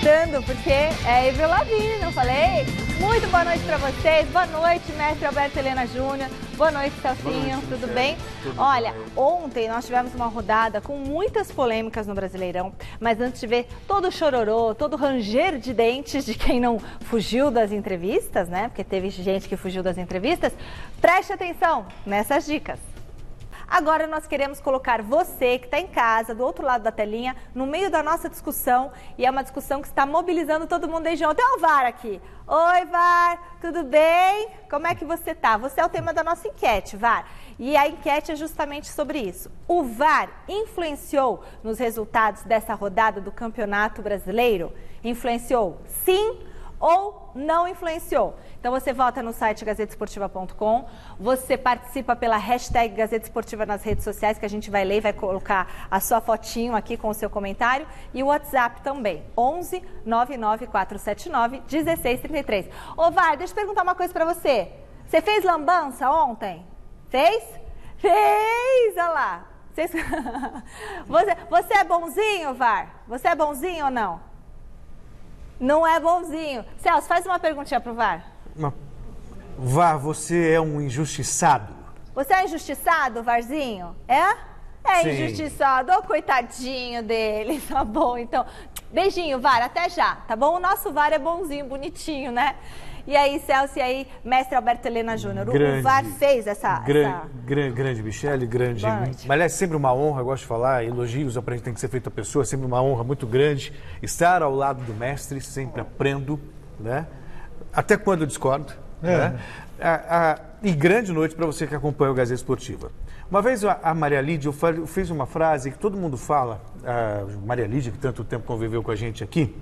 gritando, porque é Avril Lavigne, não falei? Muito boa noite para vocês, boa noite, mestre Alberto Helena Júnior, boa noite, Celcinho, tudo bem? Olha, ontem nós tivemos uma rodada com muitas polêmicas no Brasileirão, mas antes de ver todo o chororô, todo o ranger de dentes de quem não fugiu das entrevistas, né? Porque teve gente que fugiu das entrevistas, preste atenção nessas dicas. Agora nós queremos colocar você que está em casa, do outro lado da telinha, no meio da nossa discussão, e é uma discussão que está mobilizando todo mundo desde ontem. Olha o VAR aqui. Oi, VAR, tudo bem? Como é que você tá? Você é o tema da nossa enquete, VAR. E a enquete é justamente sobre isso. O VAR influenciou nos resultados dessa rodada do Campeonato Brasileiro? Influenciou sim ou não influenciou? Então você vota no site gazetesportiva.com, você participa pela hashtag Gazeta Esportiva nas redes sociais, que a gente vai ler e vai colocar a sua fotinho aqui com o seu comentário, e o WhatsApp também, 11 99479 1633. Ô VAR, deixa eu perguntar uma coisa pra você. Você fez lambança ontem? Fez? Fez! Olha lá. Você é bonzinho, VAR? Você é bonzinho ou não? Não é bonzinho. Celso, faz uma perguntinha pro VAR. VAR, você é um injustiçado. Você é injustiçado, VARzinho? É? É Sim. Injustiçado. Ô, coitadinho dele. Tá bom, então. Beijinho, VAR. Até já, tá bom? O nosso VAR é bonzinho, bonitinho, né? E aí, Celso, e aí, mestre Alberto Helena Júnior, o VAR fez essa... Grande, Michele, grande. Mas é sempre uma honra, eu gosto de falar, elogios aprende tem que ser feito a pessoa, é sempre uma honra muito grande estar ao lado do mestre, sempre aprendo, né? Até quando eu discordo, né? E grande noite para você que acompanha o Gazeta Esportiva. Uma vez a Maria Lídia fez uma frase que todo mundo fala, a Maria Lídia, que tanto tempo conviveu com a gente aqui,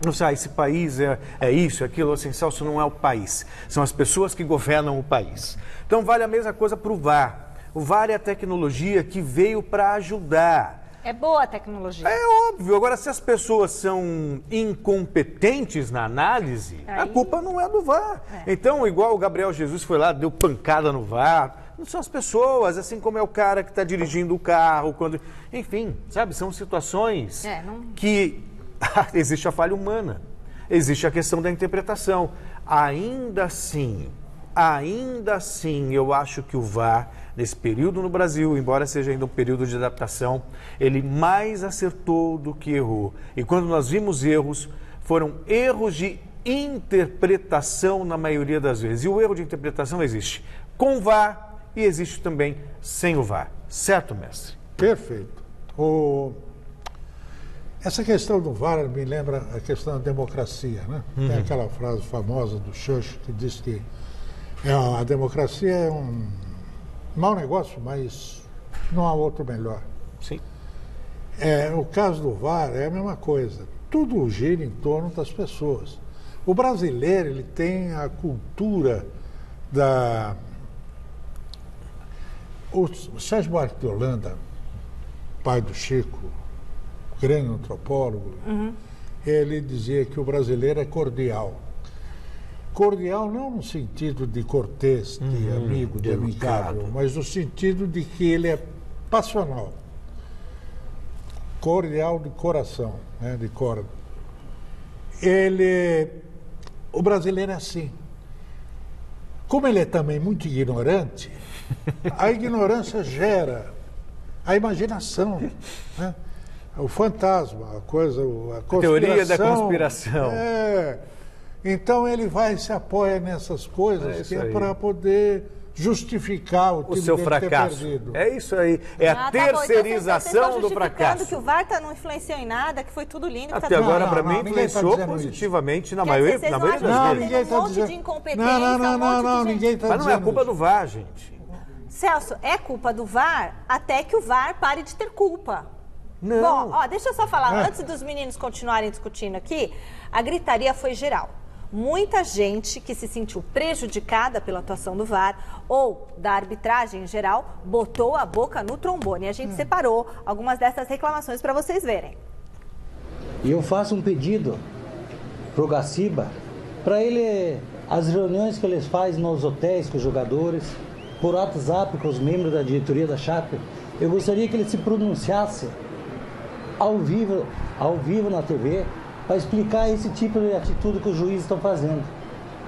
não sei, esse país é isso, é aquilo, assim, Celso, não é o país, são as pessoas que governam o país. Então vale a mesma coisa para o VAR. O VAR é a tecnologia que veio para ajudar. É boa a tecnologia. É óbvio. Agora, se as pessoas são incompetentes na análise, a culpa não é do VAR. Então, igual o Gabriel Jesus foi lá, deu pancada no VAR, não são as pessoas, assim como é o cara que está dirigindo o carro, quando... Enfim, sabe, são situações que existe a falha humana, existe a questão da interpretação. Ainda assim, eu acho que o VAR, nesse período no Brasil, embora seja ainda um período de adaptação, ele mais acertou do que errou. E quando nós vimos erros, foram erros de interpretação na maioria das vezes. E o erro de interpretação existe com o VAR e existe também sem o VAR. Certo, mestre? Perfeito. Essa questão do VAR me lembra a questão da democracia, né? Tem aquela frase famosa do Churchill que diz que a democracia é um mau negócio, mas não há outro melhor. Sim. O caso do VAR é a mesma coisa. Tudo gira em torno das pessoas. O brasileiro, ele tem a cultura da... O Sérgio Buarque de Holanda, pai do Chico, grande antropólogo, ele dizia que o brasileiro é cordial. Cordial não no sentido de cortês, de amigo, de amigável, mas no sentido de que ele é passional. Cordial de coração, né, de corda. O brasileiro é assim. Como ele é também muito ignorante, a ignorância gera a imaginação, né? O fantasma, a conspiração. Teoria da conspiração. Então ele se apoia nessas coisas que é para poder justificar o time seu fracasso. Ter perdido. É isso aí. É a terceirização do fracasso. Que o VAR não influenciou em nada, que foi tudo lindo. Até agora, para mim, influenciou positivamente na maioria das vezes. Ninguém está dizendo. Não, ninguém está dizendo. Mas não é culpa do VAR, gente. Celso, é culpa do VAR até que o VAR pare de ter culpa. Não. Bom, deixa eu só falar, antes dos meninos continuarem discutindo aqui, a gritaria foi geral. Muita gente que se sentiu prejudicada pela atuação do VAR ou da arbitragem em geral, botou a boca no trombone. E a gente separou algumas dessas reclamações para vocês verem. E eu faço um pedido pro Gaciba, para ele, as reuniões que eles fazem nos hotéis com os jogadores, por WhatsApp com os membros da diretoria da Chape, eu gostaria que ele se pronunciasse ao vivo na TV, para explicar esse tipo de atitude que os juízes estão fazendo.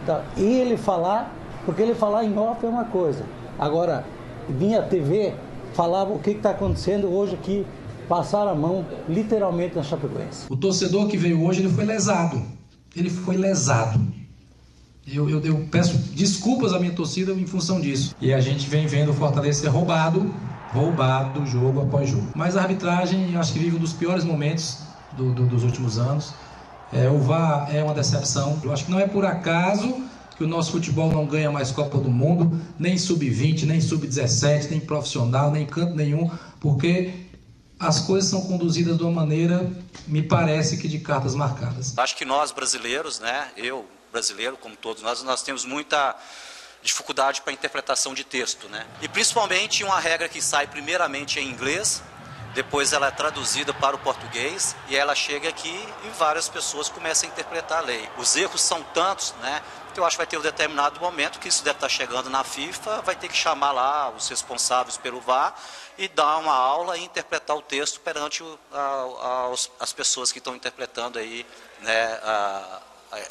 Então, ele falar, porque ele falar em off é uma coisa. Agora, vinha a TV, falava o que está acontecendo hoje aqui, passaram a mão literalmente na Chapecoense. O torcedor que veio hoje, ele foi lesado. Ele foi lesado. Eu peço desculpas à minha torcida em função disso. E a gente vem vendo o Fortaleza ser roubado jogo após jogo. Mas a arbitragem, eu acho que vive um dos piores momentos dos últimos anos. O VAR é uma decepção. Eu acho que não é por acaso que o nosso futebol não ganha mais Copa do Mundo, nem Sub-20, nem Sub-17, nem profissional, nem canto nenhum, porque as coisas são conduzidas de uma maneira, me parece que de cartas marcadas. Acho que nós brasileiros, né, eu brasileiro, como todos nós temos muita dificuldade para a interpretação de texto, né? E principalmente uma regra que sai primeiramente em inglês, depois ela é traduzida para o português e ela chega aqui e várias pessoas começam a interpretar a lei. Os erros são tantos, né, que eu acho que vai ter um determinado momento que isso deve estar chegando na FIFA, vai ter que chamar lá os responsáveis pelo VAR e dar uma aula e interpretar o texto perante as pessoas que estão interpretando aí, né,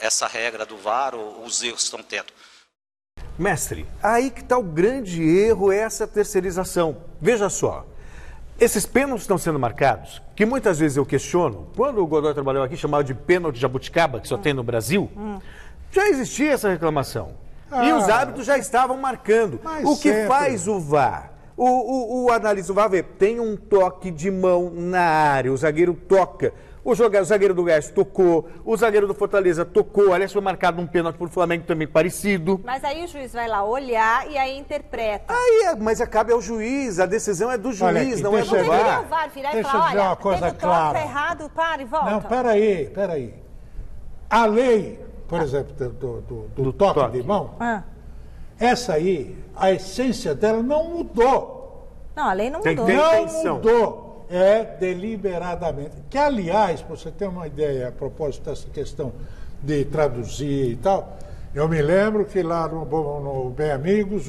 essa regra do VAR ou os erros que estão tendo. Mestre, aí que está o grande erro, essa terceirização. Veja só, esses pênaltis estão sendo marcados, que muitas vezes eu questiono, quando o Godoy trabalhou aqui, chamado de pênalti jabuticaba, que só tem no Brasil, já existia essa reclamação. E os árbitros já estavam marcando. O que faz o VAR? O analista do VAR vê, tem um toque de mão na área, o zagueiro toca. O zagueiro do Goiás tocou, o zagueiro do Fortaleza tocou, aliás, foi marcado um pênalti por Flamengo também parecido. Mas aí o juiz vai lá olhar e aí interpreta. Mas cabe ao juiz, a decisão é do juiz, olha aqui, não é do VAR. Não deveria o VAR virar e falar, olha, uma coisa teve o toque, tá errado, para e volta. Não, peraí. A lei, por exemplo, do toque de mão, essa aí, a essência dela não mudou. Não, a lei não mudou. Não mudou. É deliberadamente. Que, aliás, para você ter uma ideia a propósito dessa questão de traduzir e tal, eu me lembro que lá no Bem Amigos,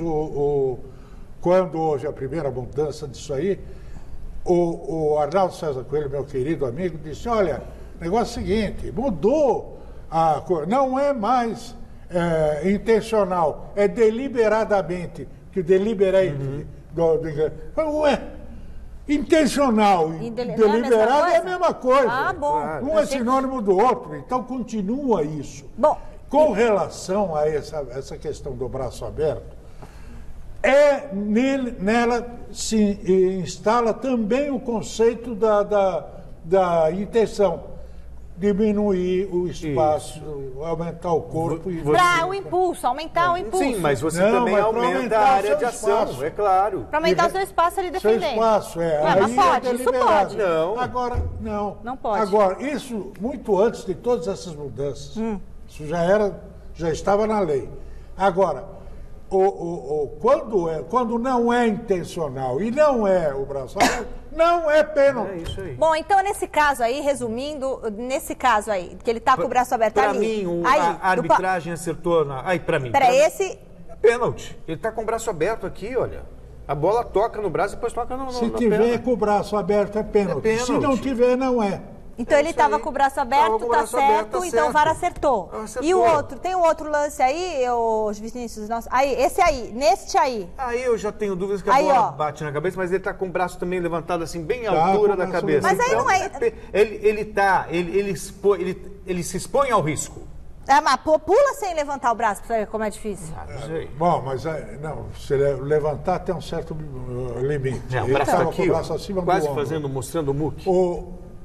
quando houve a primeira mudança disso aí, o Arnaldo César Coelho, meu querido amigo, disse, olha, negócio é o seguinte, mudou a coisa, não é mais intencional, é deliberadamente, que deliberate ué, intencional e deliberado é a mesma coisa. Ah, bom. Um é sinônimo do outro, então continua isso. Bom, com relação a essa questão do braço aberto, nela se instala também o conceito da intenção. Diminuir o espaço, aumentar o corpo. Para o impulso, aumentar o impulso. Sim, mas você também aumenta a área de ação, espaço. é claro. Para aumentar o seu espaço ali defendendo. Seu espaço, Mas pode, isso pode. Não. Agora, não. Não pode. Agora, isso muito antes de todas essas mudanças. Isso já estava na lei. Agora, quando não é intencional e não é o braço aberto, não é pênalti. É isso aí. Bom, então nesse caso aí, resumindo, nesse caso aí, que ele tá com o braço aberto pra ali. Mim, a arbitragem acertou pra mim. Esse... Pênalti. Ele tá com o braço aberto aqui, olha. A bola toca no braço e depois toca no Se tiver perna. com o braço aberto, é pênalti. Se não tiver, não é. Então ele estava com o braço aberto, tá certo, então o VAR acertou. E o outro, tem um outro lance aí, os Vinícius, aí, esse aí, neste aí. Aí eu já tenho dúvidas que a bola bate na cabeça, mas ele tá com o braço também levantado assim, bem à altura da cabeça. Mas aí não é... Ele se expõe ao risco. Mas pula sem levantar o braço, pra ver como é difícil. Bom, mas não, se levantar tem um certo limite. Não, ele braço estava aqui, com o braço acima quase do ombro. fazendo, mostrando o muque.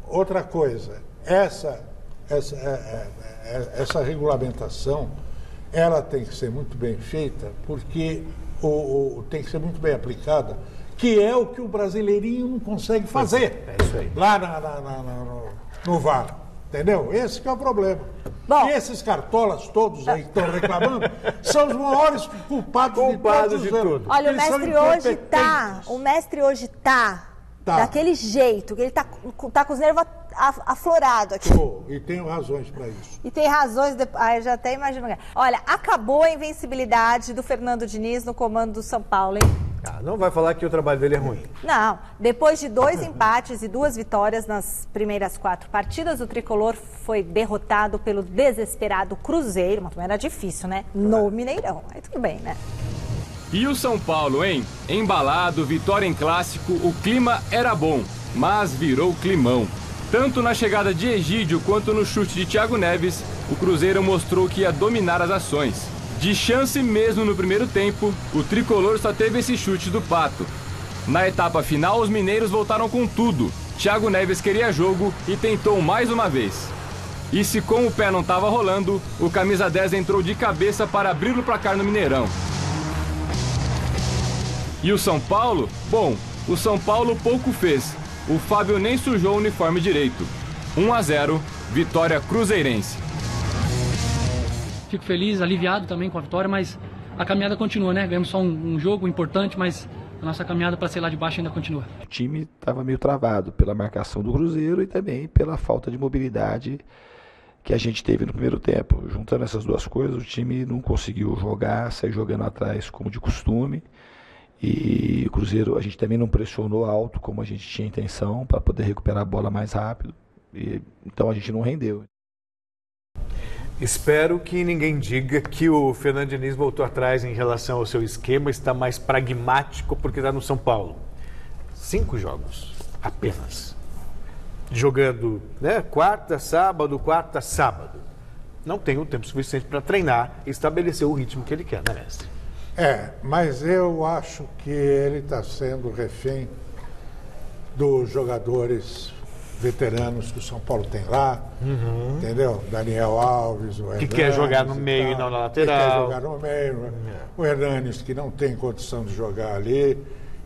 Outra coisa, essa regulamentação, ela tem que ser muito bem feita, porque tem que ser muito bem aplicada, que é o que o brasileirinho não consegue fazer. É isso aí. Lá no VAR. Entendeu? Esse que é o problema. Bom, e esses cartolas todos aí que estão reclamando são os maiores culpados de tudo. Olha, o mestre hoje tá daquele jeito, que ele tá com os nervos aflorados aqui. E tenho razões para isso. E tem razões, eu já até imagino. Olha, acabou a invencibilidade do Fernando Diniz no comando do São Paulo, hein? Não vai falar que o trabalho dele é ruim. Não, depois de 2 empates e 2 vitórias nas primeiras 4 partidas, o tricolor foi derrotado pelo desesperado Cruzeiro, mas também era difícil, né? No Mineirão, aí tudo bem, né? E o São Paulo, hein? Embalado, vitória em clássico, o clima era bom, mas virou climão. Tanto na chegada de Egídio quanto no chute de Thiago Neves, o Cruzeiro mostrou que ia dominar as ações. De chance mesmo no primeiro tempo, o tricolor só teve esse chute do Pato. Na etapa final, os mineiros voltaram com tudo. Thiago Neves queria jogo e tentou mais uma vez. E se com o pé não estava rolando, o camisa 10 entrou de cabeça para abrir o placar no Mineirão. E o São Paulo? Bom, o São Paulo pouco fez. O Fábio nem sujou o uniforme direito. 1-0, vitória cruzeirense. Fico feliz, aliviado também com a vitória, mas a caminhada continua, né? Ganhamos só um jogo importante, mas a nossa caminhada para ser lá de baixo ainda continua. O time estava meio travado pela marcação do Cruzeiro e também pela falta de mobilidade que a gente teve no primeiro tempo. Juntando essas duas coisas, o time não conseguiu jogar, sair jogando atrás como de costume. E o Cruzeiro, a gente também não pressionou alto como a gente tinha intenção para poder recuperar a bola mais rápido. Então a gente não rendeu. Espero que ninguém diga que o Fernando Diniz voltou atrás em relação ao seu esquema, está mais pragmático porque está no São Paulo. 5 jogos, apenas. Jogando, né, quarta, sábado. Não tem o tempo suficiente para treinar e estabelecer o ritmo que ele quer, né, mestre? Mas eu acho que ele está sendo refém dos jogadores veteranos que o São Paulo tem lá, entendeu? Daniel Alves, o Hernanes, que quer jogar no meio e não na lateral. Que quer jogar no meio, o Hernanes, que não tem condição de jogar ali.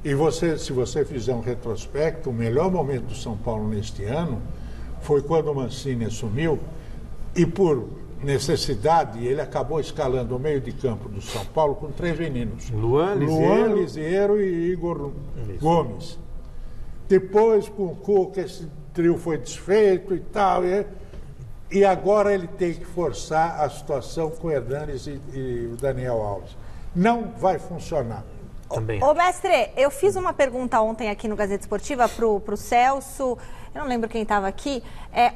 E se você fizer um retrospecto, o melhor momento do São Paulo neste ano foi quando o Mancini assumiu e por necessidade ele acabou escalando o meio de campo do São Paulo com 3 meninos. Luan, Lisieiro e Igor Gomes. Depois, com o Cuca, esse trio foi desfeito e tal. E agora ele tem que forçar a situação com o Hernanes e o Daniel Alves. Não vai funcionar. Ô, mestre, eu fiz uma pergunta ontem aqui no Gazeta Esportiva pro Celso, eu não lembro quem estava aqui,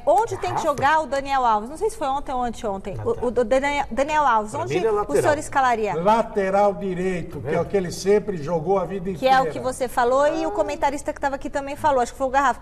onde tem que jogar o Daniel Alves? Não sei se foi ontem ou anteontem. O Daniel Alves, onde o senhor escalaria? Lateral direito, que é o que ele sempre jogou a vida inteira. Que é o que você falou e o comentarista que estava aqui também falou, acho que foi o Garrafa.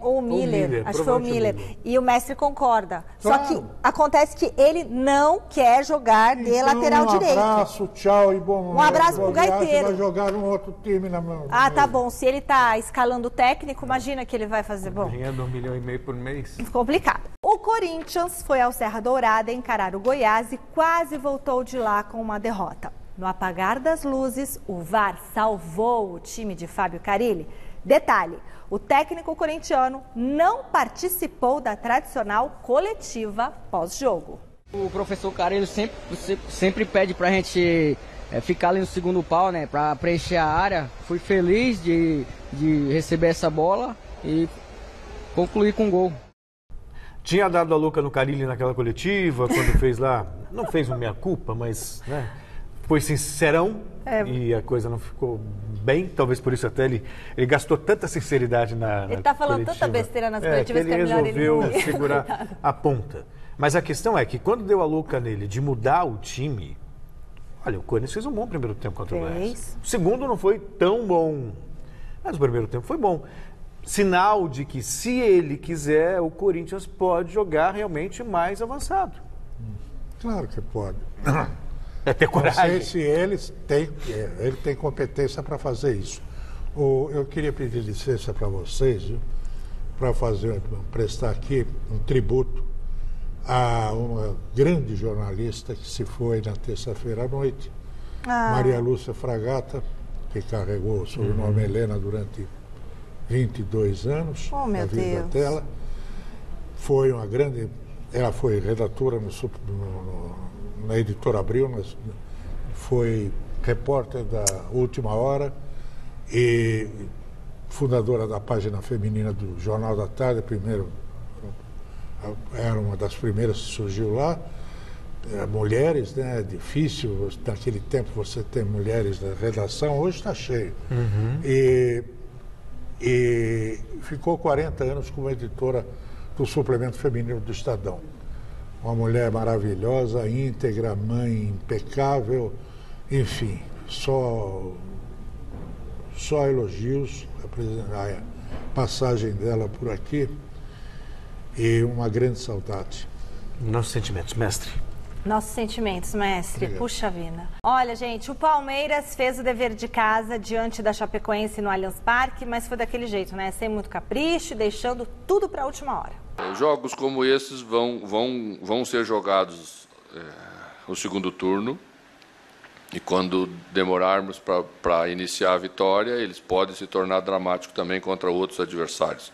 Ou o Miller, acho que foi o Miller. E o mestre concorda. Claro. Só que acontece que ele não quer jogar de lateral direito. Um abraço, tchau e bom. Um abraço pro Gaiteiro. Vai jogar num outro time na mão. Tá bom. Se ele tá escalando o técnico, imagina que ele vai fazer bom. Ganhando 1,5 milhão por mês. Complicado. O Corinthians foi ao Serra Dourada encarar o Goiás e quase voltou de lá com uma derrota. No apagar das luzes, o VAR salvou o time de Fábio Carille. Detalhe, o técnico corintiano não participou da tradicional coletiva pós-jogo. O professor Carille sempre pede pra gente ficar ali no segundo pau, né, pra preencher a área. Fui feliz de receber essa bola e concluir com gol. Tinha dado a louca no Carille naquela coletiva, quando fez lá, não fez uma meia-culpa, mas né, foi sincerão e a coisa não ficou bem, talvez por isso até ele gastou tanta sinceridade na Ele tá falando coletiva. tanta besteira nas coletivas que ele melhor resolveu ele não segurar a ponta. Mas a questão é que quando deu a louca nele de mudar o time, olha, o Corinthians fez um bom primeiro tempo contra o Goiás. O segundo não foi tão bom, mas o primeiro tempo foi bom. Sinal de que, se ele quiser, o Corinthians pode jogar realmente mais avançado. Claro que pode. É ter coragem. Não sei se ele tem competência para fazer isso. Eu queria pedir licença para vocês, para prestar aqui um tributo a uma grande jornalista que se foi na terça-feira à noite, Maria Lúcia Fragata, que carregou o sobrenome Helena durante 22 anos da vida dela. Foi uma grande... Ela foi redatora na Editora Abril, foi repórter da Última Hora e fundadora da página feminina do Jornal da Tarde. Primeiro, era uma das primeiras que surgiu lá. mulheres, né? É difícil, naquele tempo, você ter mulheres na redação, hoje está cheio. E ficou 40 anos como editora do suplemento feminino do Estadão. Uma mulher maravilhosa, íntegra, mãe impecável, enfim, só elogios, a passagem dela por aqui e uma grande saudade. Nossos sentimentos, mestre. Nossos sentimentos, mestre. Obrigado. Puxa vida. Olha, gente, o Palmeiras fez o dever de casa diante da Chapecoense no Allianz Parque, mas foi daquele jeito, né? Sem muito capricho, deixando tudo para a última hora. Jogos como esses vão ser jogados no segundo turno. E quando demorarmos para iniciar a vitória, eles podem se tornar dramáticos também contra outros adversários.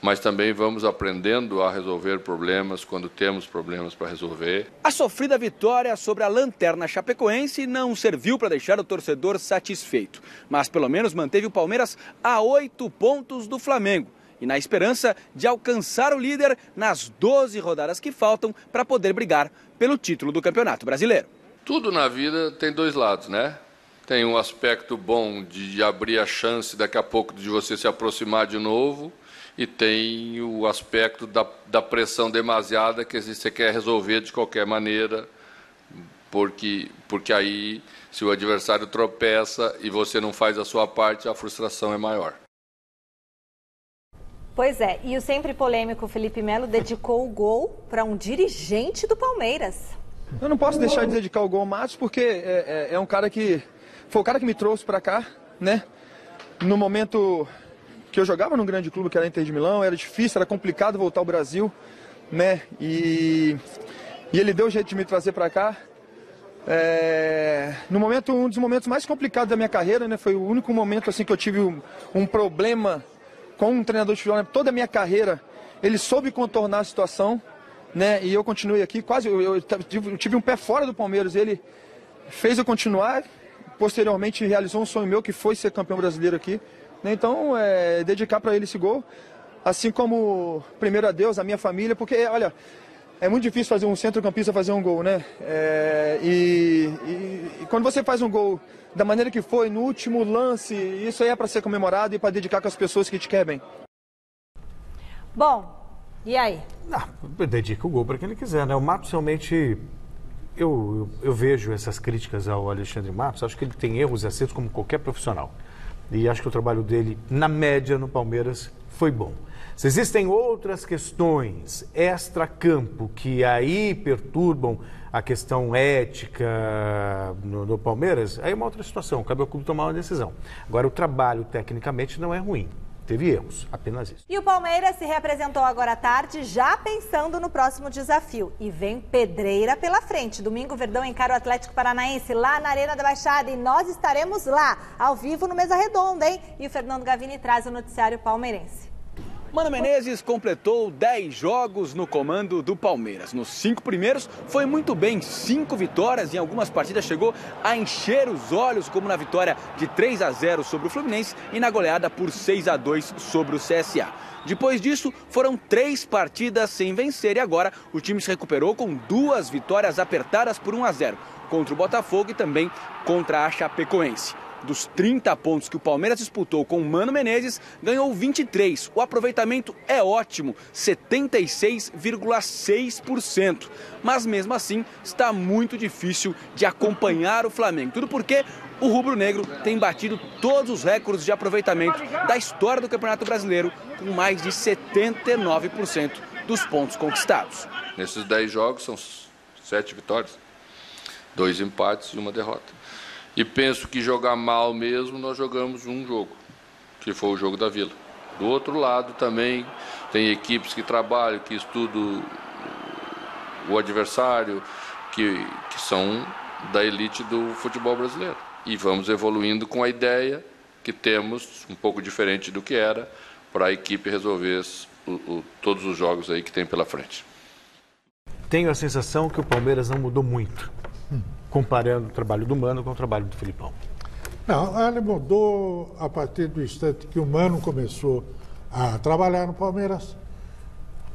Mas também vamos aprendendo a resolver problemas quando temos problemas para resolver. A sofrida vitória sobre a lanterna chapecoense não serviu para deixar o torcedor satisfeito, mas pelo menos manteve o Palmeiras a 8 pontos do Flamengo e na esperança de alcançar o líder nas 12 rodadas que faltam para poder brigar pelo título do Campeonato Brasileiro. Tudo na vida tem dois lados, né? Tem um aspecto bom de abrir a chance daqui a pouco de você se aproximar de novo. E tem o aspecto da pressão demasiada que você quer resolver de qualquer maneira, porque aí, se o adversário tropeça e você não faz a sua parte, a frustração é maior. Pois é, e o sempre polêmico Felipe Melo dedicou o gol para um dirigente do Palmeiras. Eu não posso deixar de dedicar o gol ao Matos, porque é um cara que... Foi o cara que me trouxe para cá, né? No momento... que eu jogava num grande clube que era Inter de Milão, era difícil, era complicado voltar ao Brasil, né? E ele deu jeito de me trazer para cá. Um dos momentos mais complicados da minha carreira, né? Foi o único momento assim que eu tive um problema com um treinador de futebol, né? Toda a minha carreira, ele soube contornar a situação, né? E eu continuei aqui, quase, eu tive um pé fora do Palmeiras, ele fez eu continuar, posteriormente realizou um sonho meu que foi ser campeão brasileiro aqui. Então, dedicar para ele esse gol, assim como primeiro a Deus, a minha família, porque, olha, é muito difícil fazer um centrocampista fazer um gol, né? E quando você faz um gol da maneira que foi, no último lance, isso aí é para ser comemorado e para dedicar com as pessoas que te querem bem. Bom, e aí? Dedica o gol para quem ele quiser, né? O Matos realmente... Eu vejo essas críticas ao Alexandre Matos, acho que ele tem erros e acertos como qualquer profissional. E acho que o trabalho dele, na média, no Palmeiras, foi bom. Se existem outras questões extra-campo que aí perturbam a questão ética no Palmeiras, aí é uma outra situação, cabe ao clube tomar uma decisão. Agora, o trabalho, tecnicamente, não é ruim. Teve erros, apenas isso. E o Palmeiras se reapresentou agora à tarde, já pensando no próximo desafio. E vem pedreira pela frente. Domingo, o Verdão encara o Atlético Paranaense lá na Arena da Baixada. E nós estaremos lá, ao vivo, no Mesa Redonda, hein? E o Fernando Gavini traz o noticiário palmeirense. Mano Menezes completou 10 jogos no comando do Palmeiras. Nos 5 primeiros foi muito bem, 5 vitórias, em algumas partidas chegou a encher os olhos, como na vitória de 3-0 sobre o Fluminense e na goleada por 6-2 sobre o CSA. Depois disso, foram 3 partidas sem vencer e agora o time se recuperou com 2 vitórias apertadas por 1-0 contra o Botafogo e também contra a Chapecoense. Dos 30 pontos que o Palmeiras disputou com o Mano Menezes, ganhou 23. O aproveitamento é ótimo, 76,6%. Mas mesmo assim, está muito difícil de acompanhar o Flamengo. Tudo porque o rubro-negro tem batido todos os recordes de aproveitamento da história do Campeonato Brasileiro, com mais de 79% dos pontos conquistados. Nesses 10 jogos, são 7 vitórias, 2 empates e 1 derrota. E penso que jogar mal mesmo, nós jogamos um jogo, que foi o jogo da Vila. Do outro lado também tem equipes que trabalham, que estudam o adversário, que são da elite do futebol brasileiro. E vamos evoluindo com a ideia que temos, um pouco diferente do que era, para a equipe resolver todos os jogos aí que tem pela frente. Tenho a sensação que o Palmeiras não mudou muito, comparando o trabalho do Mano com o trabalho do Filipão. Não, ele mudou a partir do instante que o Mano começou a trabalhar no Palmeiras.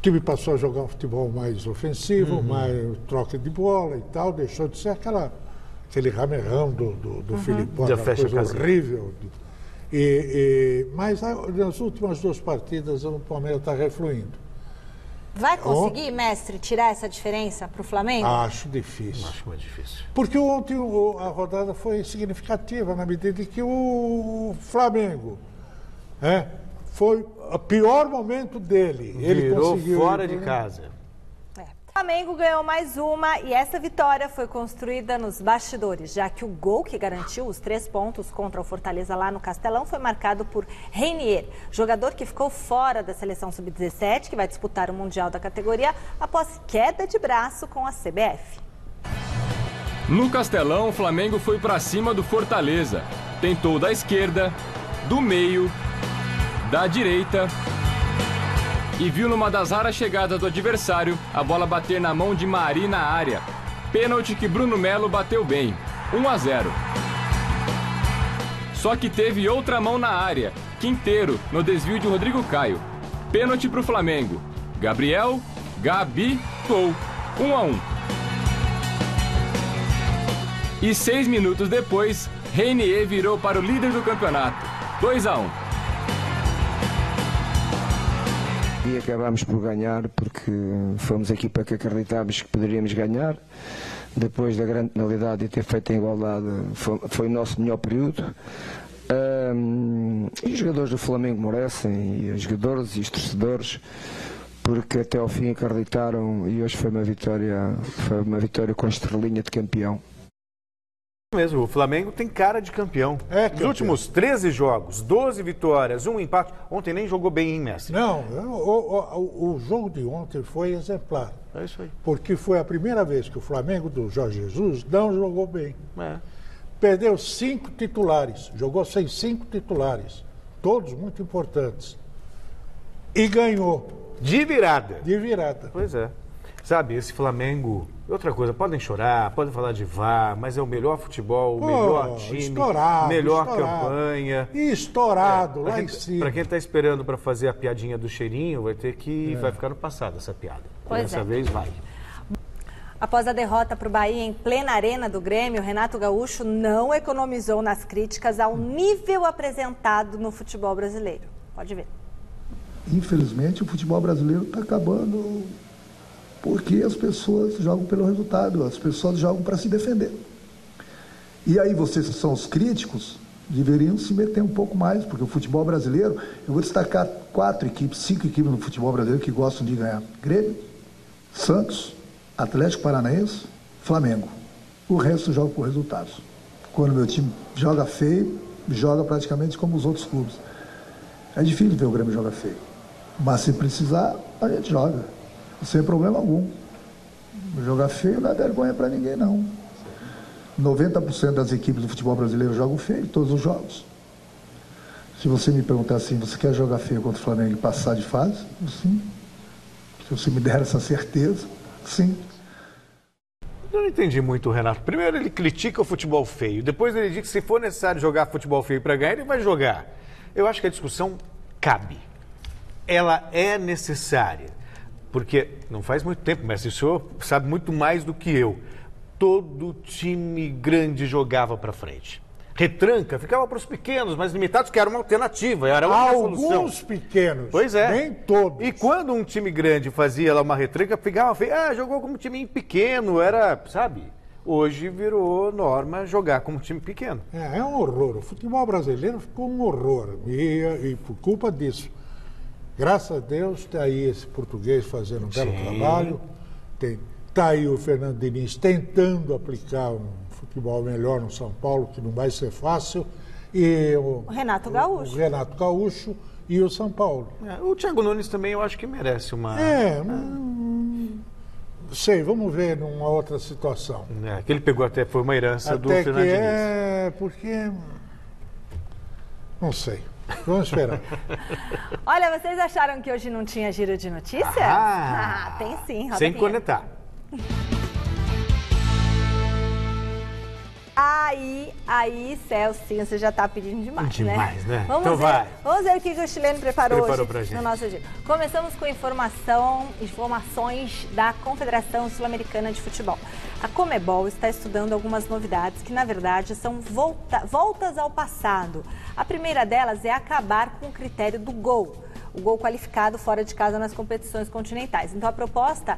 time passou a jogar um futebol mais ofensivo, mais troca de bola e tal, deixou de ser aquele ramerrão do Filipão, uma coisa horrível. Mas nas últimas 2 partidas o Palmeiras está refluindo. Vai conseguir, mestre, tirar essa diferença para o Flamengo? Acho difícil. Acho muito difícil. Porque ontem a rodada foi significativa, na medida em que o Flamengo foi o pior momento dele. Ele conseguiu fora de casa. O Flamengo ganhou mais uma e essa vitória foi construída nos bastidores, já que o gol que garantiu os 3 pontos contra o Fortaleza lá no Castelão foi marcado por Reinier, jogador que ficou fora da seleção sub-17, que vai disputar o Mundial da categoria após queda de braço com a CBF. No Castelão, o Flamengo foi para cima do Fortaleza. Tentou da esquerda, do meio, da direita e viu numa das raras chegadas do adversário a bola bater na mão de Mari na área. Pênalti que Bruno Melo bateu bem, 1-0. Só que teve outra mão na área, Quinteiro, no desvio de Rodrigo Caio. Pênalti para o Flamengo. Gabriel, Gabi, gol, 1-1. E 6 minutos depois, Reinier virou para o líder do campeonato, 2-1. E acabámos por ganhar porque fomos a equipa que acreditávamos que poderíamos ganhar. Depois da grande penalidade e ter feito a igualdade, foi o nosso melhor período. E os jogadores do Flamengo merecem, e os jogadores e os torcedores, porque até ao fim acreditaram e hoje foi uma vitória com estrelinha de campeão. Mesmo, o Flamengo tem cara de campeão. Nos últimos 13 jogos, 12 vitórias, 1 empate. Ontem nem jogou bem, hein, mestre? Não, o jogo de ontem foi exemplar. É isso aí. Porque foi a primeira vez que o Flamengo do Jorge Jesus não jogou bem. Perdeu 5 titulares, jogou sem 5 titulares, todos muito importantes. E ganhou. De virada. De virada. Pois é. Sabe, esse Flamengo... Outra coisa, podem chorar, podem falar de VAR, mas é o melhor futebol, o melhor time, melhor campanha. E estourado, lá em cima. Para quem está esperando para fazer a piadinha do cheirinho, vai ter que... Vai ficar no passado essa piada. Dessa vez vai. Após a derrota para o Bahia em plena arena do Grêmio, Renato Gaúcho não economizou nas críticas ao nível apresentado no futebol brasileiro. Pode ver. Infelizmente, o futebol brasileiro está acabando porque as pessoas jogam pelo resultado, as pessoas jogam para se defender. E aí vocês que são os críticos deveriam se meter um pouco mais, porque o futebol brasileiro, eu vou destacar 4 equipes, 5 equipes no futebol brasileiro que gostam de ganhar. Grêmio, Santos, Atlético Paranaense, Flamengo. O resto joga por resultados. Quando meu time joga feio, joga praticamente como os outros clubes. É difícil ver o Grêmio jogar feio. Mas se precisar, a gente joga. Sem problema algum. Jogar feio não é vergonha para ninguém, não. 90% das equipes do futebol brasileiro jogam feio, todos os jogos. Se você me perguntar assim, você quer jogar feio contra o Flamengo e passar de fase? Sim. Se você me der essa certeza, sim. Eu não entendi muito o Renato. Primeiro ele critica o futebol feio, depois ele diz que se for necessário jogar futebol feio para ganhar, ele vai jogar. Eu acho que a discussão cabe. Ela é necessária. Porque não faz muito tempo, mas o senhor sabe muito mais do que eu. Todo time grande jogava para frente. Retranca ficava para os pequenos, mais limitados, que era uma alternativa, era uma solução. Alguns pequenos, pois é. Nem todos. E quando um time grande fazia lá uma retranca, ficava feio. Jogou como time pequeno, era, sabe? Hoje virou norma jogar como time pequeno. É um horror. O futebol brasileiro ficou um horror. E por culpa disso. Graças a Deus, está aí esse português fazendo um belo trabalho. Está aí o Fernando Diniz tentando aplicar um futebol melhor no São Paulo, que não vai ser fácil. E o Renato Gaúcho. O Renato Gaúcho e o São Paulo. O Thiago Nunes também eu acho que merece uma... Sei, vamos ver numa outra situação. Que ele pegou até, foi uma herança do Fernando Diniz. Porque... Não sei. Vamos esperar. Olha, vocês acharam que hoje não tinha giro de notícias? Tem sim. Sem conectar. Aí, Celcinho, você já tá pedindo demais, né? Vamos ver o que o chileno preparou hoje pra gente. no nosso dia. Começamos com informações da Confederação Sul-Americana de Futebol. A Conmebol está estudando algumas novidades que, na verdade, são voltas ao passado. A primeira delas é acabar com o critério do gol. O gol qualificado fora de casa nas competições continentais. Então, a proposta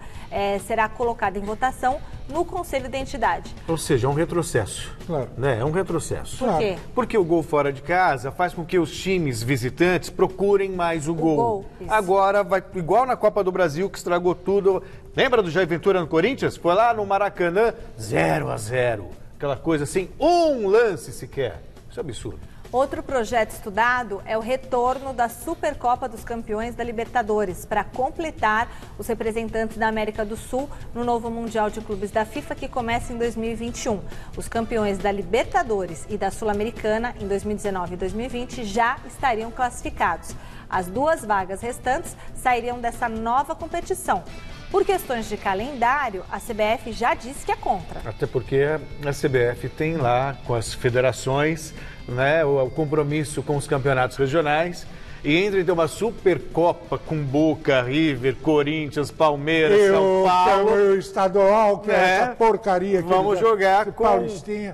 será colocada em votação no Conselho de Entidade. Ou seja, é um retrocesso. Claro. Né? É um retrocesso. Por quê? Porque o gol fora de casa faz com que os times visitantes procurem mais o gol. Agora, vai igual na Copa do Brasil, que estragou tudo. Lembra do Jair Ventura no Corinthians? Foi lá no Maracanã, 0-0. Aquela coisa assim, um lance sequer. Isso é absurdo. Outro projeto estudado é o retorno da Supercopa dos Campeões da Libertadores, para completar os representantes da América do Sul no novo Mundial de Clubes da FIFA, que começa em 2021. Os campeões da Libertadores e da Sul-Americana, em 2019 e 2020, já estariam classificados. As 2 vagas restantes sairiam dessa nova competição. Por questões de calendário, a CBF já disse que é contra. Até porque a CBF tem lá, com as federações, né, o compromisso com os campeonatos regionais. E entre então uma Supercopa com Boca, River, Corinthians, Palmeiras, São Paulo. O estadual, que é essa porcaria que vamos jogar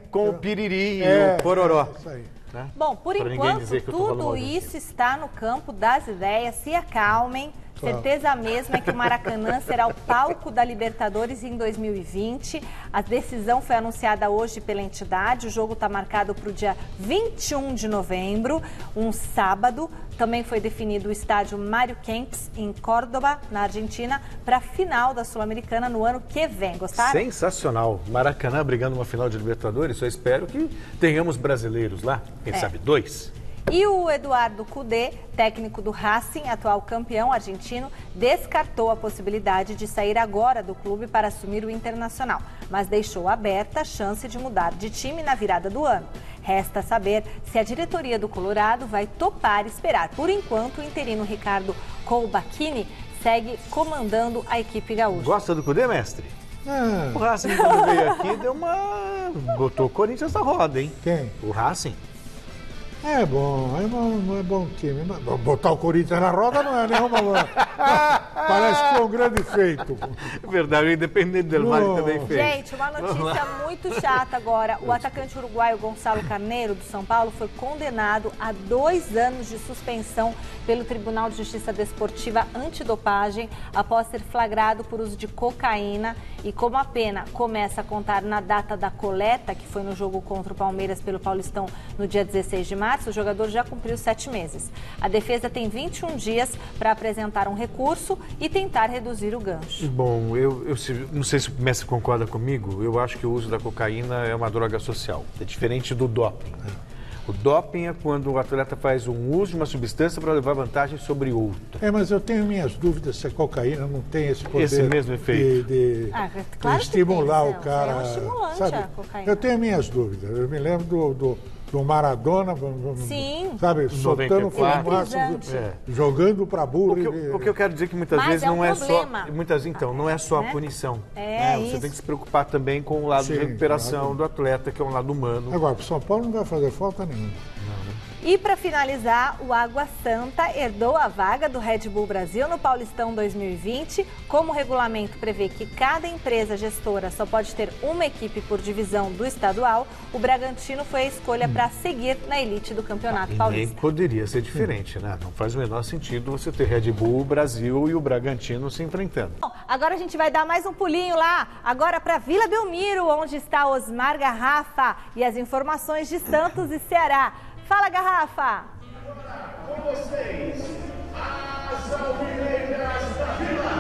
com o Piriri e o Pororó. Isso aí. Né? Bom, por enquanto, tudo isso está no campo das ideias. Se acalmem. Certeza mesma é que o Maracanã será o palco da Libertadores em 2020. A decisão foi anunciada hoje pela entidade. O jogo está marcado para o dia 21 de novembro, um sábado. Também foi definido o estádio Mário Kempes, em Córdoba, na Argentina, para a final da Sul-Americana no ano que vem. Gostaram? Sensacional. Maracanã brigando uma final de Libertadores. Só espero que tenhamos brasileiros lá. Quem sabe 2. E o Eduardo Cudê, técnico do Racing, atual campeão argentino, descartou a possibilidade de sair agora do clube para assumir o Internacional, mas deixou aberta a chance de mudar de time na virada do ano. Resta saber se a diretoria do Colorado vai topar esperar. Por enquanto, o interino Ricardo Colbachini segue comandando a equipe gaúcha. Gosta do Cudê, mestre? O Racing, quando veio aqui, botou o Corinthians na roda, hein? Quem? O Racing. É bom, não é bom time. Botar o Corinthians na roda não é nenhuma. Parece que foi um grande feito. Verdade, independente dele, Mário também fez. Gente, uma notícia muito chata agora. O atacante uruguaio Gonçalo Carneiro, do São Paulo, foi condenado a 2 anos de suspensão pelo Tribunal de Justiça Desportiva Antidopagem após ser flagrado por uso de cocaína. E como a pena começa a contar na data da coleta, que foi no jogo contra o Palmeiras pelo Paulistão no dia 16 de março, o jogador já cumpriu 7 meses. A defesa tem 21 dias para apresentar um recurso e tentar reduzir o gancho. Bom, eu não sei se o mestre concorda comigo, eu acho que o uso da cocaína é uma droga social. É diferente do doping. O doping é quando o atleta faz um uso de uma substância para levar vantagem sobre outra. Mas eu tenho minhas dúvidas se a cocaína não tem esse poder. Esse mesmo efeito. De estimular o cara. É um estimulante, sabe? A cocaína. Eu tenho minhas dúvidas. Eu me lembro do Maradona, Sim. sabe, soltando fumaça, jogando para burro. O que eu quero dizer é que muitas vezes não é só, não é só a punição. Você tem que se preocupar também com o lado de recuperação do atleta, que é um lado humano. Agora, para o São Paulo não vai fazer falta nenhuma. E para finalizar, o Água Santa herdou a vaga do Red Bull Brasil no Paulistão 2020. Como o regulamento prevê que cada empresa gestora só pode ter uma equipe por divisão do estadual, o Bragantino foi a escolha para seguir na elite do Campeonato Paulista. Nem poderia ser diferente, né? Não faz o menor sentido você ter Red Bull Brasil e o Bragantino se enfrentando. Bom, agora a gente vai dar mais um pulinho lá, agora para Vila Belmiro, onde está Osmar Garrafa e as informações de Santos e Ceará. Fala, Garrafa! Com vocês, as alvinegras da Vila.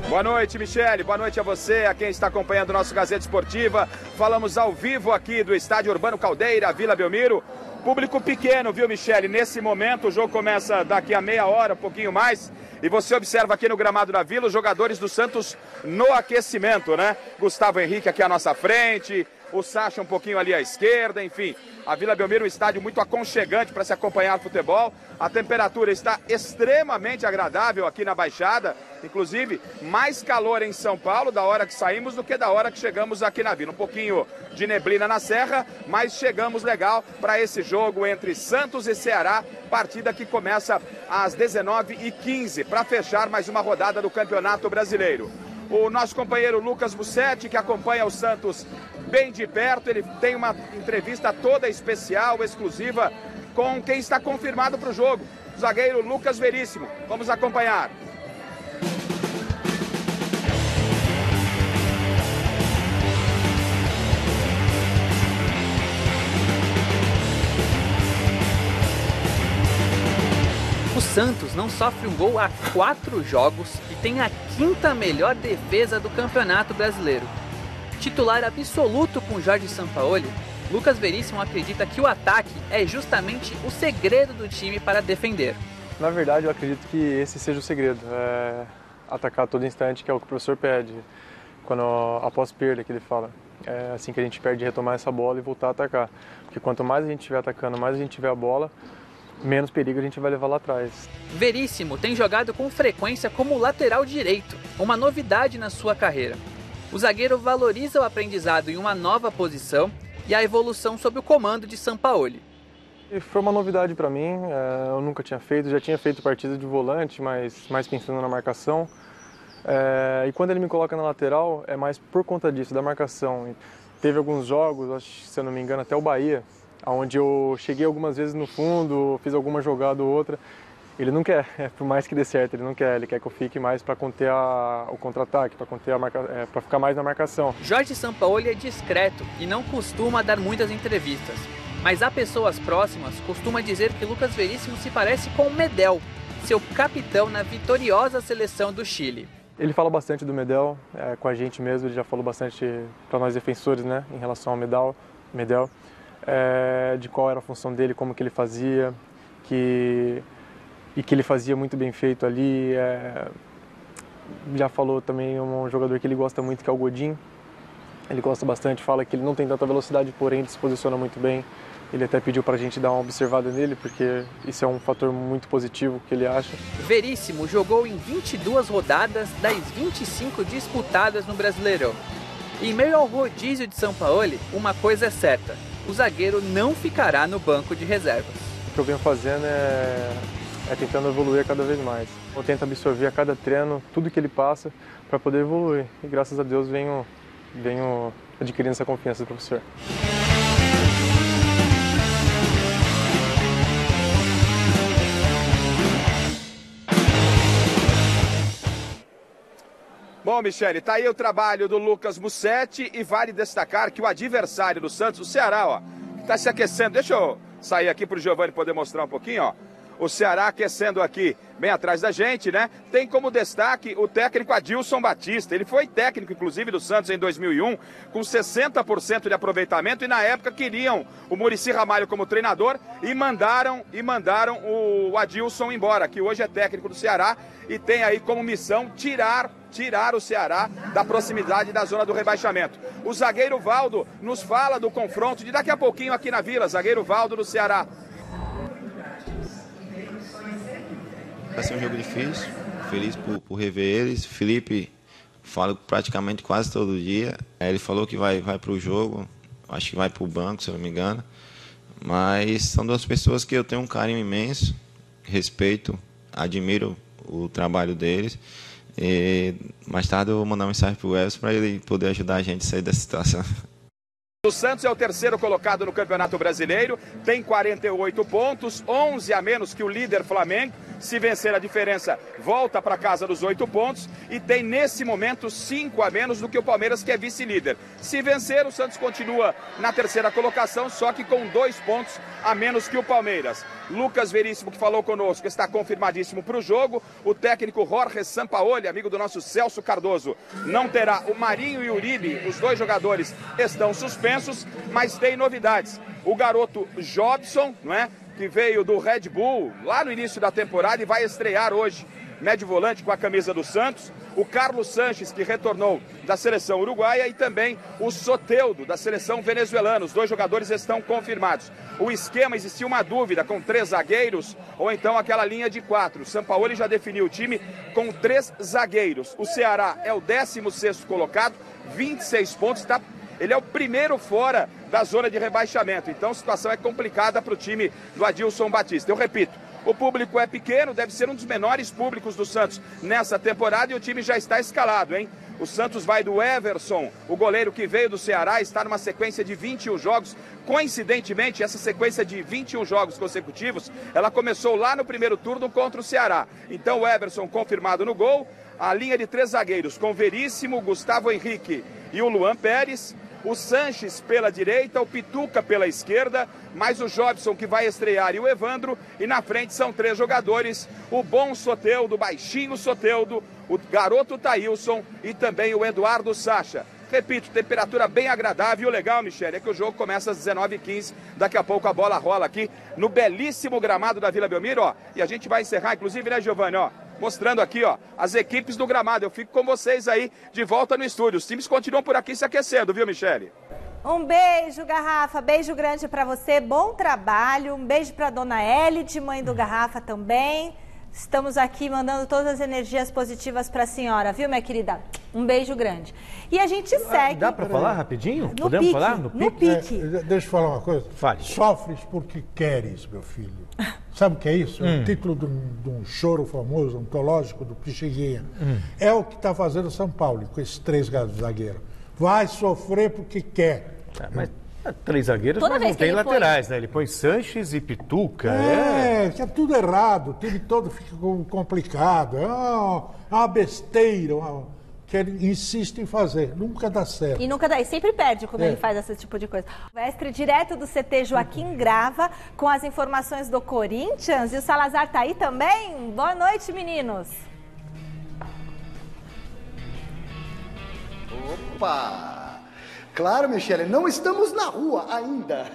Boa noite, Michele. Boa noite a você, a quem está acompanhando o nosso Gazeta Esportiva. Falamos ao vivo aqui do Estádio Urbano Caldeira, Vila Belmiro. Público pequeno, viu, Michele? Nesse momento, o jogo começa daqui a meia hora, um pouquinho mais. E você observa aqui no gramado da Vila os jogadores do Santos no aquecimento, né? Gustavo Henrique aqui à nossa frente, o Sacha um pouquinho ali à esquerda, enfim. A Vila Belmiro é um estádio muito aconchegante para se acompanhar futebol. A temperatura está extremamente agradável aqui na Baixada. Inclusive, mais calor em São Paulo da hora que saímos do que da hora que chegamos aqui na Vila. Um pouquinho de neblina na Serra, mas chegamos legal para esse jogo entre Santos e Ceará. Partida que começa às 19h15 para fechar mais uma rodada do Campeonato Brasileiro. O nosso companheiro Lucas Mussetti, que acompanha o Santos bem de perto, ele tem uma entrevista toda especial, exclusiva, com quem está confirmado para o jogo, o zagueiro Lucas Veríssimo. Vamos acompanhar. O Santos não sofre um gol há 4 jogos e tem a 5ª melhor defesa do Campeonato Brasileiro. Titular absoluto com Jorge Sampaoli, Lucas Veríssimo acredita que o ataque é justamente o segredo do time para defender. Na verdade, eu acredito que esse seja o segredo, atacar a todo instante, que é o que o professor pede, após perda, que ele fala. É assim que a gente perde, retomar essa bola e voltar a atacar. Porque quanto mais a gente estiver atacando, mais a gente tiver a bola, menos perigo a gente vai levar lá atrás. Veríssimo tem jogado com frequência como lateral direito, uma novidade na sua carreira. O zagueiro valoriza o aprendizado em uma nova posição e a evolução sob o comando de Sampaoli. Foi uma novidade para mim, eu nunca tinha feito, já tinha feito partida de volante, mas mais pensando na marcação. E quando ele me coloca na lateral, é mais por conta disso, da marcação. Teve alguns jogos, acho, se eu não me engano, até o Bahia, onde eu cheguei algumas vezes no fundo, fiz alguma jogada ou outra. Ele não quer, por mais que dê certo, ele quer que eu fique mais para conter o contra-ataque, para ficar mais na marcação. Jorge Sampaoli é discreto e não costuma dar muitas entrevistas, mas há pessoas próximas costuma dizer que Lucas Veríssimo se parece com o Medel, seu capitão na vitoriosa seleção do Chile. Ele fala bastante do Medel, com a gente mesmo, ele já falou bastante para nós defensores, né, em relação ao Medel, de qual era a função dele, como que ele fazia, e que ele fazia muito bem feito ali. Já falou também um jogador que ele gosta muito, que é o Godin. Ele gosta bastante, fala que ele não tem tanta velocidade, porém ele se posiciona muito bem. Ele até pediu para a gente dar uma observada nele, porque isso é um fator muito positivo que ele acha. Veríssimo jogou em 22 rodadas das 25 disputadas no Brasileirão. Em meio ao rodízio de Sampaoli, uma coisa é certa: o zagueiro não ficará no banco de reservas. O que eu venho fazendo é tentando evoluir cada vez mais. Eu tento absorver a cada treino tudo que ele passa para poder evoluir. E graças a Deus venho adquirindo essa confiança do professor. Bom, Michele, tá aí o trabalho do Lucas Mussetti e vale destacar que o adversário do Santos, o Ceará, ó, tá se aquecendo. Deixa eu sair aqui pro Giovani poder mostrar um pouquinho, ó. O Ceará aquecendo aqui, bem atrás da gente, né? Tem como destaque o técnico Adilson Batista. Ele foi técnico, inclusive, do Santos em 2001, com 60% de aproveitamento. E na época queriam o Muricy Ramalho como treinador e mandaram o Adilson embora, que hoje é técnico do Ceará e tem aí como missão tirar o Ceará da proximidade da zona do rebaixamento. O zagueiro Valdo nos fala do confronto de daqui a pouquinho aqui na Vila. Zagueiro Valdo do Ceará. Vai ser um jogo difícil, feliz por rever eles. Felipe, falo praticamente quase todo dia. Ele falou que vai para o jogo, acho que vai para o banco, se eu não me engano. Mas são duas pessoas que eu tenho um carinho imenso, respeito, admiro o trabalho deles. E mais tarde eu vou mandar uma mensagem para o Elson para ele poder ajudar a gente a sair dessa situação. O Santos é o terceiro colocado no Campeonato Brasileiro, tem 48 pontos, 11 a menos que o líder Flamengo. Se vencer a diferença, volta para casa dos 8 pontos e tem nesse momento 5 a menos do que o Palmeiras, que é vice-líder. Se vencer, o Santos continua na terceira colocação, só que com 2 pontos a menos que o Palmeiras. Lucas Veríssimo, que falou conosco, está confirmadíssimo para o jogo. O técnico Jorge Sampaoli, amigo do nosso Celso Cardoso, não terá. O Marinho e o Uribe, os 2 jogadores, estão suspensos, mas tem novidades. O garoto Jobson, não é? Que veio do Red Bull lá no início da temporada e vai estrear hoje médio volante com a camisa do Santos, o Carlos Sanches, que retornou da seleção uruguaia, e também o Soteldo, da seleção venezuelana. Os 2 jogadores estão confirmados. O esquema, existia uma dúvida com 3 zagueiros ou então aquela linha de 4. O Sampaoli já definiu o time com 3 zagueiros. O Ceará é o 16º colocado, 26 pontos, ele é o primeiro fora da zona de rebaixamento. Então a situação é complicada para o time do Adilson Batista. Eu repito, o público é pequeno, deve ser um dos menores públicos do Santos nessa temporada, e o time já está escalado, hein? O Santos vai do Everson, o goleiro que veio do Ceará, está numa sequência de 21 jogos. Coincidentemente, essa sequência de 21 jogos consecutivos, ela começou lá no primeiro turno contra o Ceará. Então o Everson confirmado no gol, a linha de 3 zagueiros com Veríssimo, Gustavo Henrique e o Luan Pérez. O Sanches pela direita, o Pituca pela esquerda, mais o Jobson que vai estrear e o Evandro, e na frente são 3 jogadores, o bom Soteldo, o baixinho Soteldo, o garoto Thailson e também o Eduardo Sacha. Repito, temperatura bem agradável. E o legal, Michele, é que o jogo começa às 19h15, daqui a pouco a bola rola aqui no belíssimo gramado da Vila Belmiro, ó, e a gente vai encerrar, inclusive, né, Giovanni, ó, mostrando aqui, ó, as equipes do gramado. Eu fico com vocês aí de volta no estúdio. Os times continuam por aqui se aquecendo, viu, Michele? Um beijo, Garrafa. Beijo grande pra você. Bom trabalho. Um beijo pra dona Elide, mãe do Garrafa também. Estamos aqui mandando todas as energias positivas pra senhora, viu, minha querida? Um beijo grande. E a gente segue... Dá pra falar rapidinho? No Podemos pique, falar? no pique. Deixa eu falar uma coisa. Fale. Sofres porque queres, meu filho. Sabe o que é isso? É o título de um choro famoso, antológico do Pixinguinha. É o que está fazendo o São Paulo com esses 3 zagueiros. Vai sofrer porque quer. Mas 3 zagueiros, Toda mas vez não que tem ele laterais, né? Ele põe Sanches e Pituca. É tudo errado. O time todo fica complicado. É uma besteira. Que ele insiste em fazer, nunca dá certo. E nunca dá, e sempre perde quando ele faz esse tipo de coisa. Mestre direto do CT Joaquim Grava, com as informações do Corinthians. E o Salazar tá aí também? Boa noite, meninos. Opa! Claro, Michele, não estamos na rua ainda.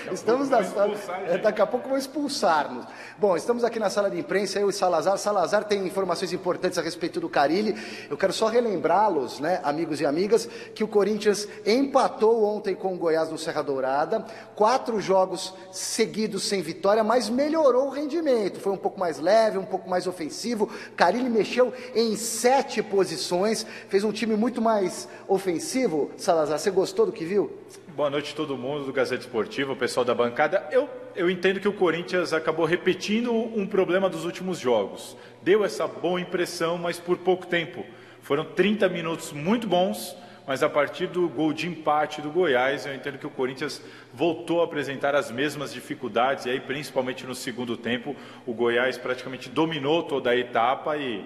Estamos na sala. Daqui a pouco vão expulsar-nos. Bom, estamos aqui na sala de imprensa, eu e Salazar. Salazar tem informações importantes a respeito do Carille. Eu quero só relembrá-los, né, amigos e amigas, que o Corinthians empatou ontem com o Goiás no Serra Dourada. 4 jogos seguidos sem vitória, mas melhorou o rendimento. Foi um pouco mais leve, um pouco mais ofensivo. Carille mexeu em 7 posições, fez um time muito mais ofensivo. Salazar, você gostou do que viu? Boa noite a todo mundo do Gazeta Esportiva, o pessoal da bancada. Eu entendo que o Corinthians acabou repetindo um problema dos últimos jogos. Deu essa boa impressão, mas por pouco tempo. Foram 30 minutos muito bons, mas a partir do gol de empate do Goiás, eu entendo que o Corinthians voltou a apresentar as mesmas dificuldades, e aí principalmente no segundo tempo, o Goiás praticamente dominou toda a etapa e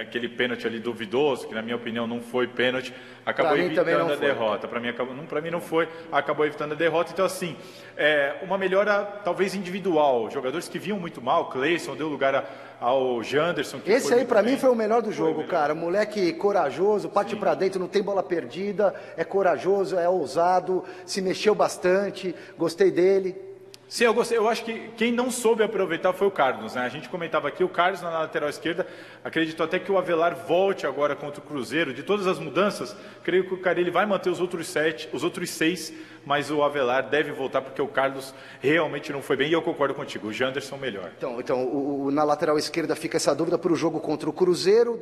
aquele pênalti ali duvidoso, que na minha opinião não foi pênalti, acabou evitando a derrota. Para mim não foi, acabou evitando a derrota. Então, assim, uma melhora talvez individual. Jogadores que vinham muito mal, Cleison deu lugar ao Janderson. Esse aí, para mim, foi o melhor do jogo, cara. Moleque corajoso, parte para dentro, não tem bola perdida, é corajoso, é ousado, se mexeu bastante, gostei dele. Sim, eu gostei. Eu acho que quem não soube aproveitar foi o Carlos, né? A gente comentava aqui, o Carlos na lateral esquerda, acredito até que o Avelar volte agora contra o Cruzeiro. De todas as mudanças, creio que o Carille vai manter os outros 6, mas o Avelar deve voltar porque o Carlos realmente não foi bem, e eu concordo contigo, o Janderson melhor. Então na lateral esquerda fica essa dúvida para o jogo contra o Cruzeiro,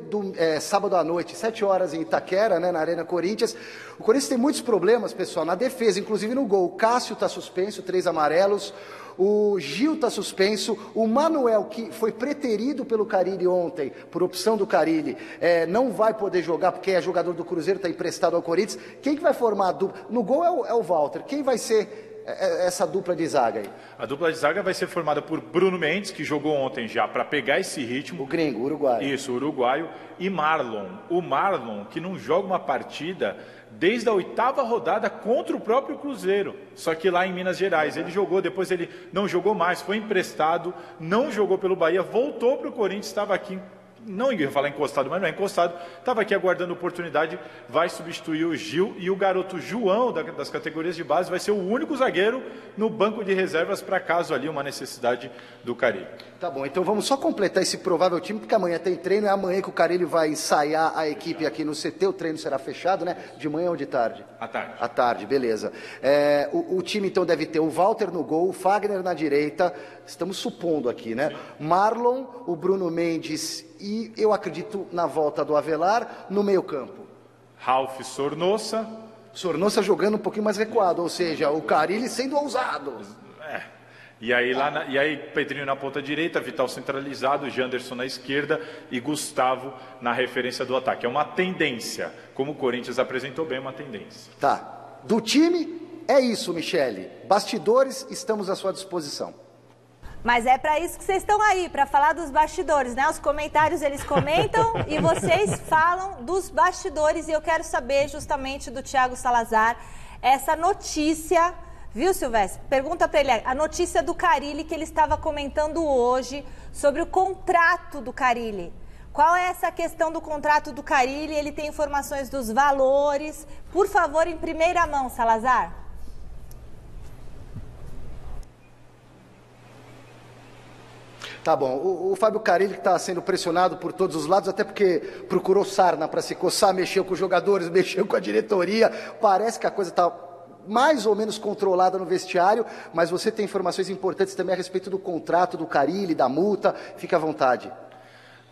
sábado à noite, 7 horas em Itaquera, né, na Arena Corinthians. O Corinthians tem muitos problemas, pessoal, na defesa, inclusive no gol. O Cássio está suspenso, 3 amarelos. O Gil está suspenso, o Manuel, que foi preterido pelo Carille ontem, por opção do Carille, não vai poder jogar porque é jogador do Cruzeiro, está emprestado ao Corinthians. Quem que vai formar a dupla? No gol é o Walter. Quem vai ser essa dupla de zaga aí? A dupla de zaga vai ser formada por Bruno Mendes, que jogou ontem já para pegar esse ritmo. O gringo, o uruguaio. Isso, o uruguaio. E Marlon. O Marlon, que não joga uma partida desde a 8ª rodada contra o próprio Cruzeiro, só que lá em Minas Gerais. Ele jogou, depois ele não jogou mais, foi emprestado, não jogou pelo Bahia, voltou para o Corinthians, estava aqui não ia falar encostado, mas não é encostado, estava aqui aguardando oportunidade, vai substituir o Gil, e o garoto João, das categorias de base, vai ser o único zagueiro no banco de reservas para caso ali uma necessidade do Carille. Tá bom, então vamos só completar esse provável time, porque amanhã tem treino, é amanhã que o Carille vai ensaiar a equipe aqui no CT, o treino será fechado, né? De manhã ou de tarde? À tarde. À tarde, beleza. O time então deve ter o Walter no gol, o Fagner na direita, estamos supondo aqui, né? Marlon, o Bruno Mendes e eu acredito na volta do Avelar no meio campo. Ralf Sornossa. Sornossa jogando um pouquinho mais recuado, ou seja, o Carille sendo ousado. E aí Pedrinho na ponta direita, Vital centralizado, Janderson na esquerda e Gustavo na referência do ataque. É uma tendência, como o Corinthians apresentou bem, uma tendência. Tá. Do time, é isso, Michele. Bastidores, estamos à sua disposição. Mas é para isso que vocês estão aí, para falar dos bastidores, né? Os comentários eles comentam e vocês falam dos bastidores. E eu quero saber justamente do Thiago Salazar essa notícia, viu, Silvestre? Pergunta para ele a notícia do Carille que ele estava comentando hoje sobre o contrato do Carille. Qual é essa questão do contrato do Carille? Ele tem informações dos valores. Por favor, em primeira mão, Salazar. Tá bom, o Fábio Carille que está sendo pressionado por todos os lados, até porque procurou sarna para se coçar, mexeu com os jogadores, mexeu com a diretoria, parece que a coisa está mais ou menos controlada no vestiário, mas você tem informações importantes também a respeito do contrato do Carille, da multa, fique à vontade.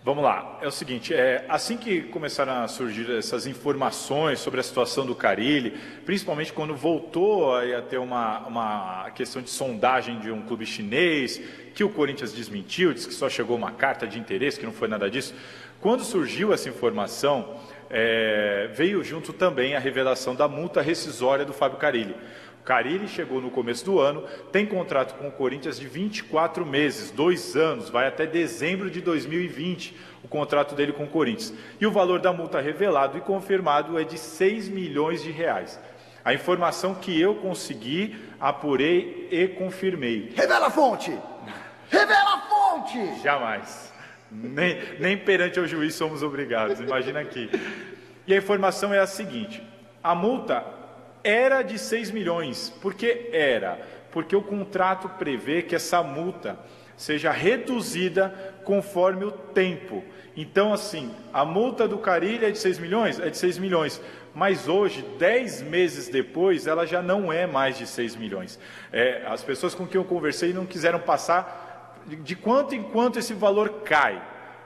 Vamos lá, é o seguinte, assim que começaram a surgir essas informações sobre a situação do Carille, principalmente quando voltou a ter uma questão de sondagem de um clube chinês, que o Corinthians desmentiu, disse que só chegou uma carta de interesse, que não foi nada disso. Quando surgiu essa informação, veio junto também a revelação da multa rescisória do Fábio Carille. O Carille chegou no começo do ano, tem contrato com o Corinthians de 24 meses, 2 anos, vai até dezembro de 2020, o contrato dele com o Corinthians. E o valor da multa revelado e confirmado é de 6 milhões de reais. A informação que eu consegui, apurei e confirmei. Revela a fonte! Revela a fonte! Jamais. Nem perante o juiz somos obrigados, imagina aqui. E a informação é a seguinte, a multa era de 6 milhões. Por que era? Porque o contrato prevê que essa multa seja reduzida conforme o tempo. Então, assim, a multa do Carille é de 6 milhões? É de 6 milhões. Mas hoje, 10 meses depois, ela já não é mais de 6 milhões. As pessoas com quem eu conversei não quiseram passar de quanto em quanto esse valor cai.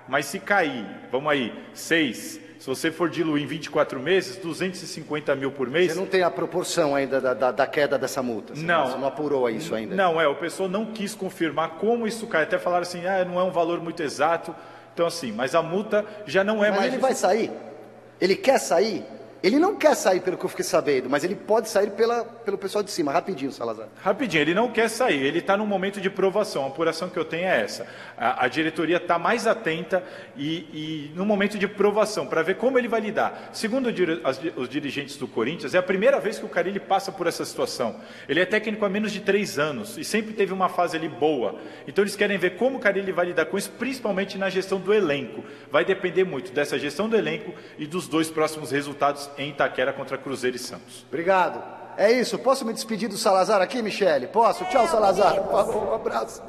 Mas se cair, vamos aí, 6, se você for diluir em 24 meses, 250 mil por mês... Você não tem a proporção ainda da queda dessa multa? Você não apurou isso ainda? Não, o pessoal não quis confirmar como isso cai. Até falaram assim, não é um valor muito exato. Então assim, mas a multa já não é mais... Mas ele vai sair? Ele quer sair? Ele não quer sair, pelo que eu fiquei sabendo, mas ele pode sair pelo pessoal de cima. Rapidinho, Salazar. Rapidinho, ele não quer sair, ele está num momento de provação. A apuração que eu tenho é essa. A diretoria está mais atenta e no momento de provação, para ver como ele vai lidar. Segundo os dirigentes do Corinthians, é a primeira vez que o Carille passa por essa situação. Ele é técnico há menos de 3 anos e sempre teve uma fase ali boa. Então eles querem ver como o Carille vai lidar com isso, principalmente na gestão do elenco. Vai depender muito dessa gestão do elenco e dos 2 próximos resultados em Itaquera contra Cruzeiro e Santos. Obrigado. É isso. Posso me despedir do Salazar aqui, Michele? Posso? Tchau, Salazar. Por favor, um abraço.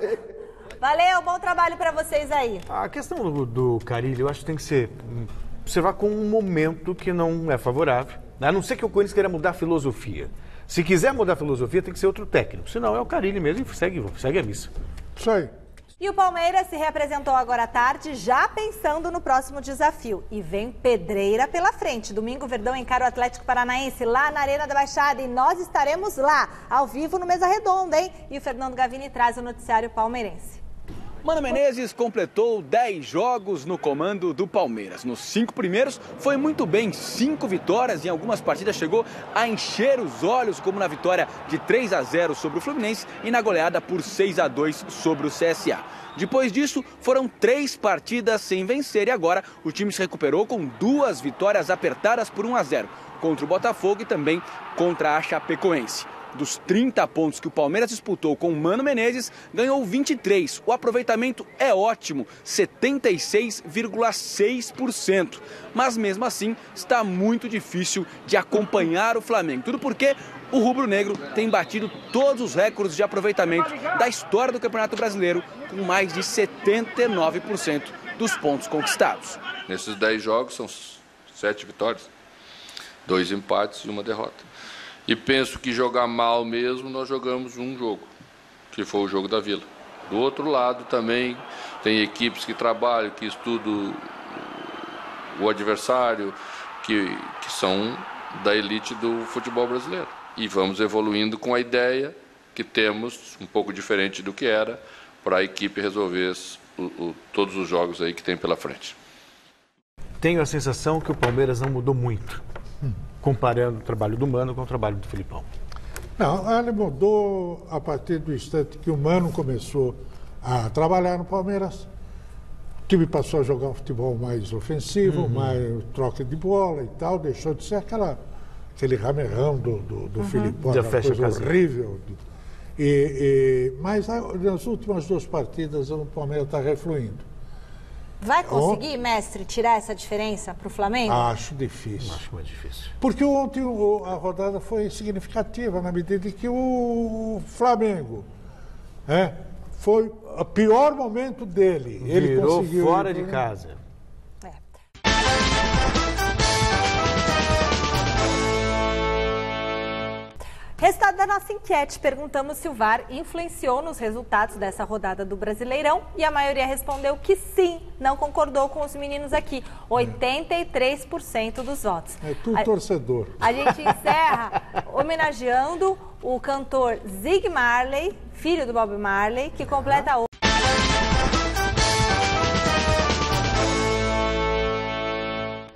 Valeu, bom trabalho para vocês aí. A questão do Carille, eu acho que tem que ser observar com um momento que não é favorável. A não ser que o Corinthians queira mudar a filosofia. Se quiser mudar a filosofia, tem que ser outro técnico. Senão é o Carille mesmo e segue a missa. Isso aí. E o Palmeiras se reapresentou agora à tarde, já pensando no próximo desafio. E vem pedreira pela frente. Domingo, o Verdão encara o Atlético Paranaense lá na Arena da Baixada. E nós estaremos lá, ao vivo, no Mesa Redonda, hein? E o Fernando Gavini traz o noticiário palmeirense. Mano Menezes completou 10 jogos no comando do Palmeiras. Nos 5 primeiros foi muito bem, 5 vitórias, em algumas partidas chegou a encher os olhos, como na vitória de 3-0 sobre o Fluminense e na goleada por 6-2 sobre o CSA. Depois disso, foram 3 partidas sem vencer e agora o time se recuperou com 2 vitórias apertadas por 1-0 contra o Botafogo e também contra a Chapecoense. Dos 30 pontos que o Palmeiras disputou com o Mano Menezes, ganhou 23. O aproveitamento é ótimo, 76,6%. Mas mesmo assim, está muito difícil de acompanhar o Flamengo. Tudo porque o rubro-negro tem batido todos os recordes de aproveitamento da história do Campeonato Brasileiro, com mais de 79% dos pontos conquistados. Nesses 10 jogos são 7 vitórias, 2 empates e 1 derrota. E penso que jogar mal mesmo, nós jogamos um jogo, que foi o jogo da Vila. Do outro lado também tem equipes que trabalham, que estudam o adversário, que são da elite do futebol brasileiro. E vamos evoluindo com a ideia que temos, um pouco diferente do que era, para a equipe resolver todos os jogos aí que tem pela frente. Tenho a sensação que o Palmeiras não mudou muito, comparando o trabalho do Mano com o trabalho do Filipão. Não, ele mudou a partir do instante que o Mano começou a trabalhar no Palmeiras. O time passou a jogar um futebol mais ofensivo, mais troca de bola e tal, deixou de ser aquele ramerrão do Filipão, aquela coisa horrível. Mas nas últimas 2 partidas o Palmeiras está refluindo. Vai conseguir, mestre, tirar essa diferença para o Flamengo? Acho difícil. Acho mais difícil. Porque ontem a rodada foi significativa, na medida em que o Flamengo foi o pior momento dele. Ele virou conseguiu fora de casa. Resultado da nossa enquete, perguntamos se o VAR influenciou nos resultados dessa rodada do Brasileirão e a maioria respondeu que sim, não concordou com os meninos aqui, 83% dos votos. É tudo torcedor. A gente encerra homenageando o cantor Zig Marley, filho do Bob Marley, que completa